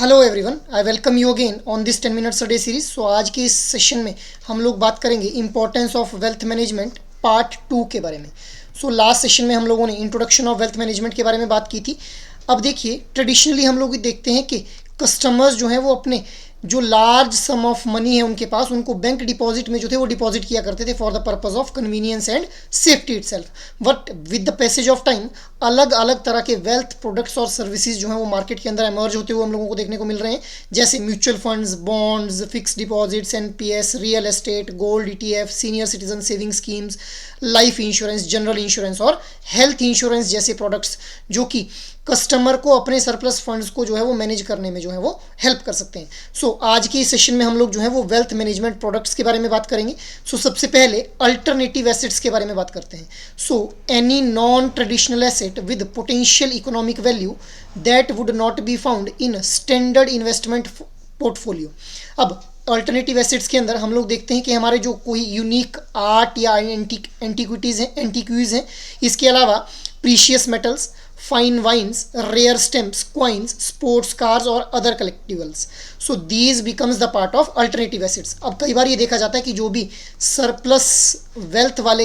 Hello everyone, I welcome you again on this 10 minutes a day series. So आज के इस session में हम लोग बात करेंगे importance of wealth management part 2 के बारे में। सो लास्ट सेशन में हम लोगों ने इंट्रोडक्शन ऑफ वेल्थ मैनेजमेंट के बारे में बात की थी। अब देखिए, ट्रेडिशनली हम लोग देखते हैं कि कस्टमर्स जो हैं वो अपने जो लार्ज सम ऑफ मनी है उनके पास, उनको बैंक डिपॉजिट में जो थे वो डिपॉजिट किया करते थे for the purpose of convenience and safety itself. But with the passage of time अलग अलग तरह के वेल्थ प्रोडक्ट्स और सर्विसेज जो हैं वो मार्केट के अंदर एमर्ज होते हुए हम लोगों को देखने को मिल रहे हैं, जैसे mutual funds, bonds, fix deposits, NPS, real estate, gold ETF, senior citizen saving schemes, life insurance, general insurance और हेल्थ इंश्योरेंस जैसे प्रोडक्ट्स जो कि कस्टमर को अपने सरप्लस फंड्स को जो है वो मैनेज करने में जो है वो हेल्प कर सकते हैं। सो आज के इस सेशन में हम लोग जो है वो वेल्थ मैनेजमेंट प्रोडक्ट्स के बारे में बात करेंगे। सबसे पहले अल्टरनेटिव एसेट्स के बारे में बात करते हैं। Any non traditional asset with potential economic value that would not be found in standard investment portfolio. अब अल्टरनेटिव एसेट्स के अंदर हम लोग देखते हैं कि हमारे जो कोई यूनिक आर्ट या एंटीक्वीज हैं, इसके अलावा precious metals, fine wines, rare stamps, coins, sports cars और other collectibles. So these becomes the part of alternative assets. अब कई बार ये देखा जाता है कि जो भी सरप्लस वेल्थ वाले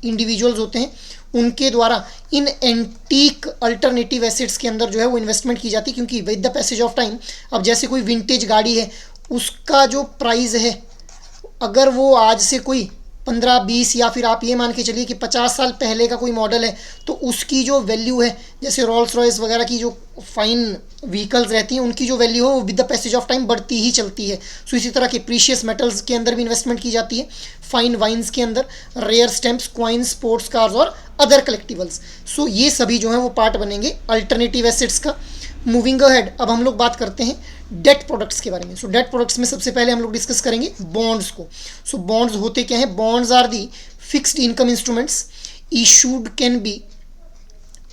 इंडिविजुअल्स होते हैं उनके द्वारा इन एंटीक अल्टरनेटिव एसेट्स के अंदर जो है वो इन्वेस्टमेंट की जाती है, क्योंकि with the passage of time, अब जैसे कोई विंटेज गाड़ी है, उसका जो प्राइस है, अगर वो आज से कोई 15-20 या फिर आप ये मान के चलिए कि 50 साल पहले का कोई मॉडल है, तो उसकी जो वैल्यू है, जैसे रोल्स रॉयस वगैरह की जो फाइन व्हीकल्स रहती हैं, उनकी जो वैल्यू है वो with the passage of time बढ़ती ही चलती है। इसी तरह के प्रीशियस मेटल्स के अंदर भी इन्वेस्टमेंट की जाती है, फाइन वाइन्स के अंदर, rare stamps, coins, sports cars और अदर कलेक्टिबल्स। ये सभी जो है वो पार्ट बनेंगे अल्टरनेटिव एसेट्स का। मूविंग अहेड, अब हम लोग बात करते हैं डेट प्रोडक्ट्स के बारे में। डेट प्रोडक्ट्स में सबसे पहले हम लोग डिस्कस करेंगे बॉन्ड्स को। बॉन्ड्स होते क्या हैं? Bonds are the fixed income instruments issued can be,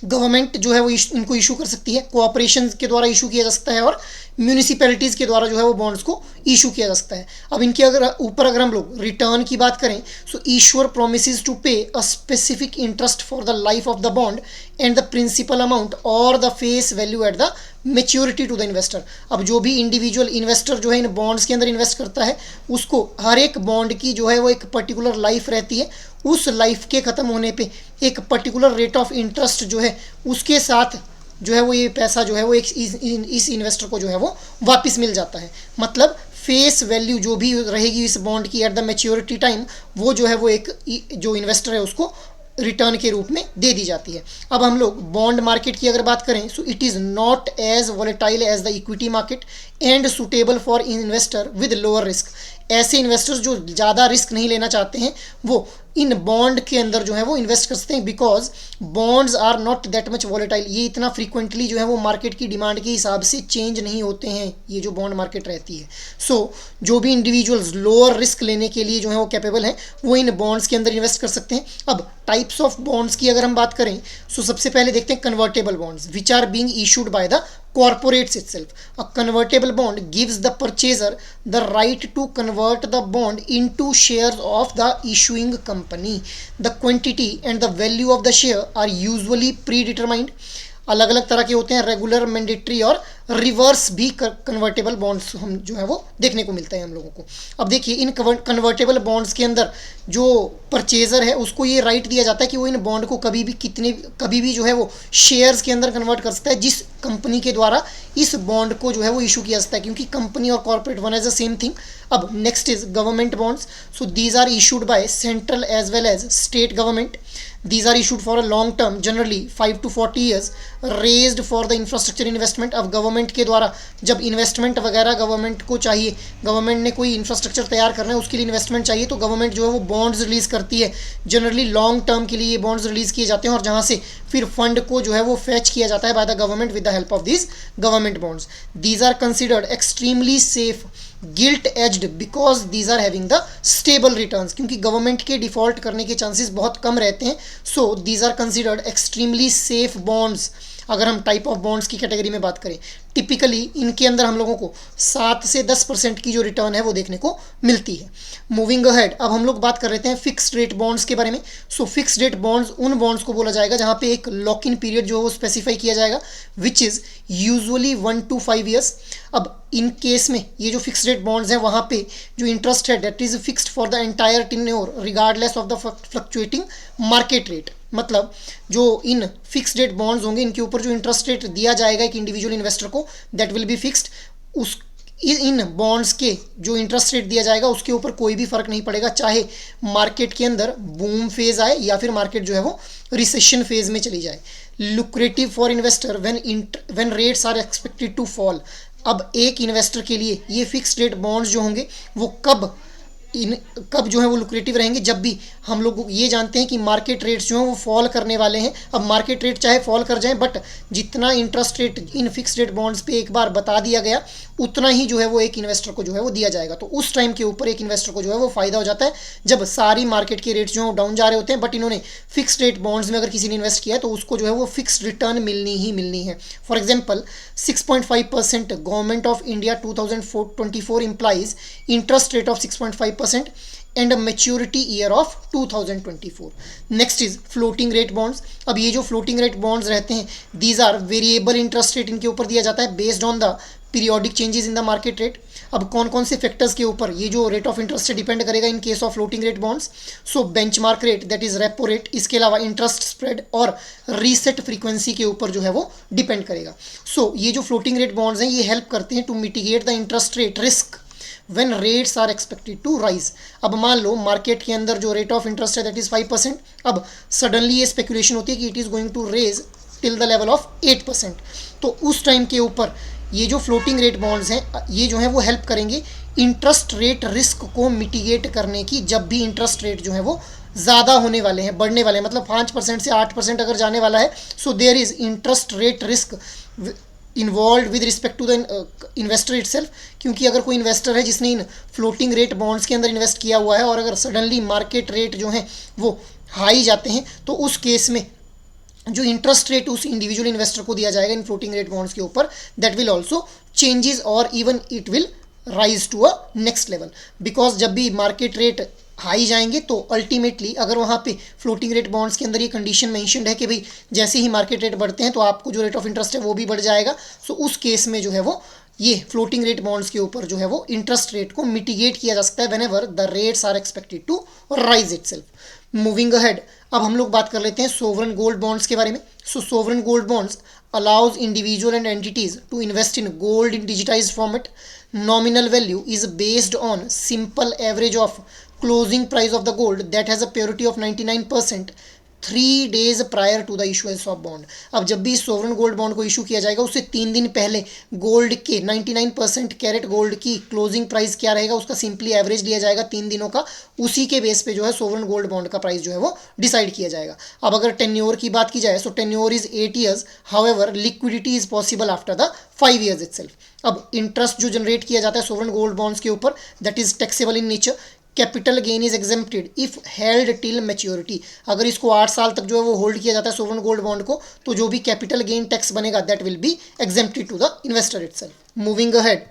government जो है वो इनको इशू कर सकती है, कोऑपरेशन के द्वारा इशू किया जा सकता है और म्यूनिसिपैलिटीज़ के द्वारा जो है वो बॉन्ड्स को इशू किया जा सकता है। अब इनके ऊपर अगर हम लोग रिटर्न की बात करें, issuer promises to pay a specific interest for the life of the bond and the principal amount और the face value at the maturity to the investor. अब जो भी इंडिविजुअल इन्वेस्टर जो है इन बॉन्ड्स के अंदर इन्वेस्ट करता है, उसको हर एक बॉन्ड की जो है वो एक पर्टिकुलर लाइफ रहती है, उस लाइफ के ख़त्म होने पे एक पर्टिकुलर रेट ऑफ इंटरेस्ट जो है उसके साथ जो है वो ये पैसा जो है वो इस इन्वेस्टर को जो है वो वापस मिल जाता है। मतलब फेस वैल्यू जो भी रहेगी इस बॉन्ड की एट द मैच्योरिटी टाइम, वो जो है वो एक जो इन्वेस्टर है उसको रिटर्न के रूप में दे दी जाती है। अब हम लोग बॉन्ड मार्केट की अगर बात करें, it is not as volatile as the equity market and suitable for investor with lower risk. ऐसे इन्वेस्टर्स जो ज़्यादा रिस्क नहीं लेना चाहते हैं वो इन बॉन्ड के अंदर जो है वो इन्वेस्ट कर सकते हैं, because bonds are not that much volatile. ये इतना फ्रीक्वेंटली जो है वो मार्केट की डिमांड के हिसाब से चेंज नहीं होते हैं, ये जो बॉन्ड मार्केट रहती है। जो भी इंडिविजुअल्स लोअर रिस्क लेने के लिए जो है वो कैपेबल हैं, वो इन बॉन्ड्स के अंदर इन्वेस्ट कर सकते हैं। अब टाइप्स ऑफ बॉन्ड्स की अगर हम बात करें, सबसे पहले देखते हैं convertible bonds which are being issued by the corporates itself. A convertible bond gives the purchaser the right to convert the bond into shares of the issuing company. The quantity and the value of the share are usually predetermined. अलग अलग तरह के होते हैं, regular, mandatory और reverse भी convertible bonds हम जो है वो देखने को मिलता है हम लोगों को। अब देखिए, इन कन्वर्टेबल बॉन्ड्स के अंदर जो परचेजर है उसको ये राइट दिया जाता है कि वो इन बॉन्ड को कभी भी जो है वो शेयर्स के अंदर कन्वर्ट कर सकता है जिस कंपनी के द्वारा इस बॉन्ड को जो है वो इशू किया जा सकता है, क्योंकि कंपनी और corporate one as the same thing. अब next is government bonds. These are issued by central as well as state government. These are issued for a long term, generally 5 to 40 years, raised for the infrastructure investment. अब government के द्वारा जब investment वगैरह government को चाहिए, government ने कोई infrastructure तैयार करना है, उसके लिए इन्वेस्टमेंट चाहिए, तो गवर्नमेंट जो है वो बॉन्ड्स रिलीज़ करती है। जनरली लॉन्ग टर्म के लिए ये बॉन्ड्स रिलीज़ किए जाते हैं और जहाँ से फिर फंड को जो है वो फैच किया जाता है by the government with the help of these government bonds. These are considered extremely safe, gilt edged, because these are having the stable returns, क्योंकि गवर्नमेंट के डिफॉल्ट करने के चांसेस बहुत कम रहते हैं। These are considered extremely safe bonds. अगर हम टाइप ऑफ बॉन्ड्स की कैटेगरी में बात करें, टिपिकली इनके अंदर हम लोगों को 7 से 10% की जो रिटर्न है वो देखने को मिलती है। मूविंग अहेड, अब हम लोग बात कर लेते हैं फिक्स्ड रेट बॉन्ड्स के बारे में। सो फिक्स्ड रेट बॉन्ड्स उन बॉन्ड्स को बोला जाएगा जहां पे एक लॉक इन पीरियड जो है वो स्पेसिफाई किया जाएगा, which is usually 1 to 5 years. अब इन केस में ये जो फिक्स्ड रेट बॉन्ड्स हैं वहां पे जो इंटरेस्ट है that is fixed for the entire tenure regardless of the fluctuating market rate. मतलब जो इन फिक्स्ड रेट बॉन्ड्स होंगे इनके ऊपर जो इंटरेस्ट रेट दिया जाएगा एक इंडिविजुअल इन्वेस्टर को दैट विल बी फिक्स्ड। उस इन बॉन्ड्स के जो इंटरेस्ट रेट दिया जाएगा उसके ऊपर कोई भी फर्क नहीं पड़ेगा, चाहे मार्केट के अंदर बूम फेज आए या फिर मार्केट जो है वो रिसेशन फेज में चली जाए। Lucrative for investor when rates are expected to fall. अब एक इन्वेस्टर के लिए ये फिक्स्ड रेट बॉन्ड्स जो होंगे वो कब जो है वो लुक्रेटिव रहेंगे, जब भी हम लोग ये जानते हैं कि मार्केट रेट्स जो हैं वो फॉल करने वाले हैं। अब मार्केट रेट चाहे फॉल कर जाएं बट जितना interest rate in fixed rate bonds पे एक बार बता दिया गया उतना ही जो है वो एक इन्वेस्टर को जो है वो दिया जाएगा। तो उस टाइम के ऊपर एक इन्वेस्टर को जो है वो फायदा हो जाता है जब सारी मार्केट के रेट्स जो है डाउन जा रहे होते हैं, बट इन्होंने फिक्स्ड रेट बॉन्ड्स में अगर किसी ने इन्वेस्ट किया है तो उसको जो है वो फिक्स्ड रिटर्न मिलनी ही मिलनी है। For example 6.5% government of India 2024 implies interest rate of 6.5% and a maturity year of 2024. Next is floating rate bonds. अब ये जो floating rate bonds रहते हैं these are variable interest rate, इनके ऊपर दिया जाता है based on the periodic changes in the market rate. अब कौन कौन से फैक्टर्स के ऊपर ये जो रेट ऑफ इंटरेस्ट से डिपेंड करेगा in case of floating rate bonds? So benchmark rate that is repo rate, इसके अलावा इंटरेस्ट स्प्रेड और रीसेट फ्रीक्वेंसी के ऊपर जो है वो डिपेंड करेगा। सो ये जो फ्लोटिंग रेट बॉन्ड्स हैं ये हेल्प करते हैं to mitigate the interest rate risk when rates are expected to rise। अब मान लो मार्केट के अंदर जो रेट ऑफ इंटरेस्ट है दैट इज 5%, अब सडनली ये स्पेकुलेशन होती है कि it is going to raise till the level of 8%। तो उस टाइम के ऊपर ये जो फ्लोटिंग रेट बॉन्ड्स हैं ये जो है वो हेल्प करेंगे इंटरेस्ट रेट रिस्क को मिटिगेट करने की, जब भी इंटरेस्ट रेट जो है वो ज़्यादा होने वाले हैं, बढ़ने वाले हैं, मतलब 5% से 8% अगर जाने वाला है, so there is interest rate risk involve with respect to the investor itself. क्योंकि अगर कोई इन्वेस्टर है जिसने इन फ्लोटिंग रेट बॉन्ड्स के अंदर इन्वेस्ट किया हुआ है और अगर सडनली मार्केट रेट जो है वो हाई जाते हैं तो उस केस में जो इंटरेस्ट रेट उस इंडिविजुअल इन्वेस्टर को दिया जाएगा इन फ्लोटिंग रेट बॉन्ड्स के ऊपर दैट विल ऑल्सो चेंजेस और even it will rise to a next level. Because जब भी मार्केट रेट हाई जाएंगे तो अल्टीमेटली अगर वहाँ पे फ्लोटिंग रेट बॉन्ड्स के अंदर ये कंडीशन मेंशन्ड है कि भाई जैसे ही मार्केट रेट बढ़ते हैं तो आपको जो रेट ऑफ इंटरेस्ट है वो भी बढ़ जाएगा, सो उस केस में जो है वो ये फ्लोटिंग रेट बॉन्ड्स के ऊपर जो है वो इंटरेस्ट रेट को मिटिगेट किया जा सकता है whenever the rates are expected to rise itself. Moving ahead, अब हम लोग बात कर लेते हैं सोवरेन गोल्ड बॉन्ड्स के बारे में। So sovereign gold bonds allows individual and entities to invest in gold in digitized format. Nominal value is based on simple average of closing price of the gold that has a purity of 99% 3 days prior to the issuance of bond। अब जब भी sovereign gold bond को issue किया जाएगा उससे 3 दिन पहले gold के 99% कैरेट गोल्ड की क्लोजिंग प्राइस क्या रहेगा उसका सिंपली एवरेज लिया जाएगा 3 दिनों का, उसी के बेस पे जो है सोवरेन गोल्ड बॉन्ड का प्राइस जो है वो डिसाइड किया जाएगा। अब अगर टेन्योर की बात की जाए so tenure is 8 years, however liquidity is possible after the 5 years itself. अब इंटरेस्ट जो जनरेट किया जाता है सोवरेन गोल्ड बॉन्ड्स के ऊपर that is taxable in nature. Capital gain is exempted if held till maturity. अगर इसको 8 साल तक जो है वो होल्ड किया जाता है सोवरेन गोल्ड बॉन्ड को तो जो भी कैपिटल गेन टैक्स बनेगा that will be exempted to the investor itself. Moving ahead,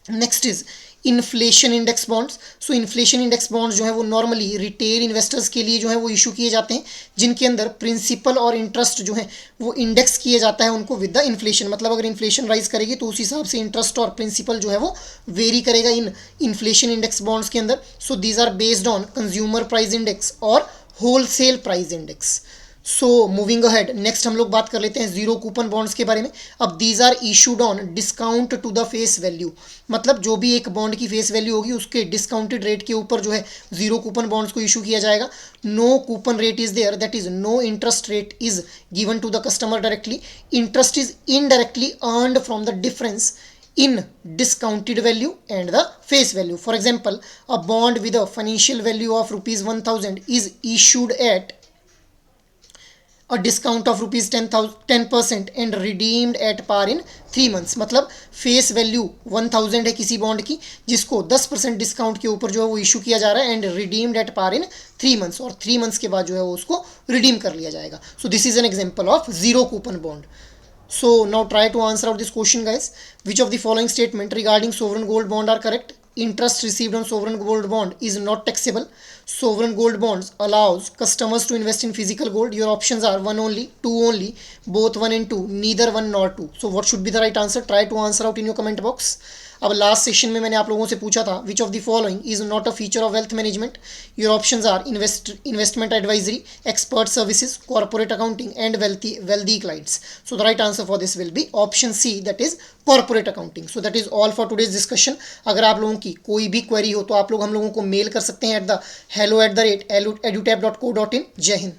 next is inflation index bonds. So inflation index bonds जो है वो नॉर्मली रिटेल इन्वेस्टर्स के लिए जो है वो इशू किए जाते हैं जिनके अंदर प्रिंसिपल और इंटरेस्ट जो है वो इंडेक्स किए जाता है उनको विद द इन्फ्लेशन। मतलब अगर इन्फ्लेशन राइज करेगी तो उस हिसाब से इंटरेस्ट और प्रिंसिपल जो है वो वेरी करेगा इन इन्फ्लेशन इंडेक्स बॉन्ड्स के अंदर। So these are based on consumer price index और wholesale price index. So moving ahead, next हम लोग बात कर लेते हैं जीरो कूपन बॉन्ड्स के बारे में। अब these are issued on discount to the face value, मतलब जो भी एक बॉन्ड की फेस वैल्यू होगी उसके डिस्काउंटेड रेट के ऊपर जो है जीरो कूपन बॉन्ड्स को इशू किया जाएगा। No coupon rate is there, that is no interest rate is given to the customer directly, interest is indirectly earned from the difference in discounted value and the face value. For example, a bond with a financial value of rupees 1000 is issued at a discount of rupees 10% and redeemed at par in 3 months। मतलब face value 1000 है किसी bond की जिसको 10% discount के ऊपर जो है वो इशू किया जा रहा है and redeemed at par in 3 months, और 3 months के बाद जो है वो उसको रिडीम कर लिया जाएगा। So this is an example of zero coupon bond. So now try to answer out this question, guys. Which of the following statement regarding sovereign gold bond are correct? Interest received on sovereign gold bond is not taxable. Sovereign gold bonds allows customers to invest in physical gold. Your options are one only, two only, both one and two, neither one nor two. So what should be the right answer? Try to answer out in your comment box. अब last session में मैंने आप लोगों से पूछा था which of the following is not a feature of wealth management. Your options are investment advisory, expert services, corporate accounting and wealthy clients. So the right answer for this will be option C, that is corporate accounting. So that is all for today's discussion. अगर आप लोगों की कोई भी query हो तो आप लोग हम लोगों को मेल कर सकते हैं at the hello@edutap.co.in. जय हिंद.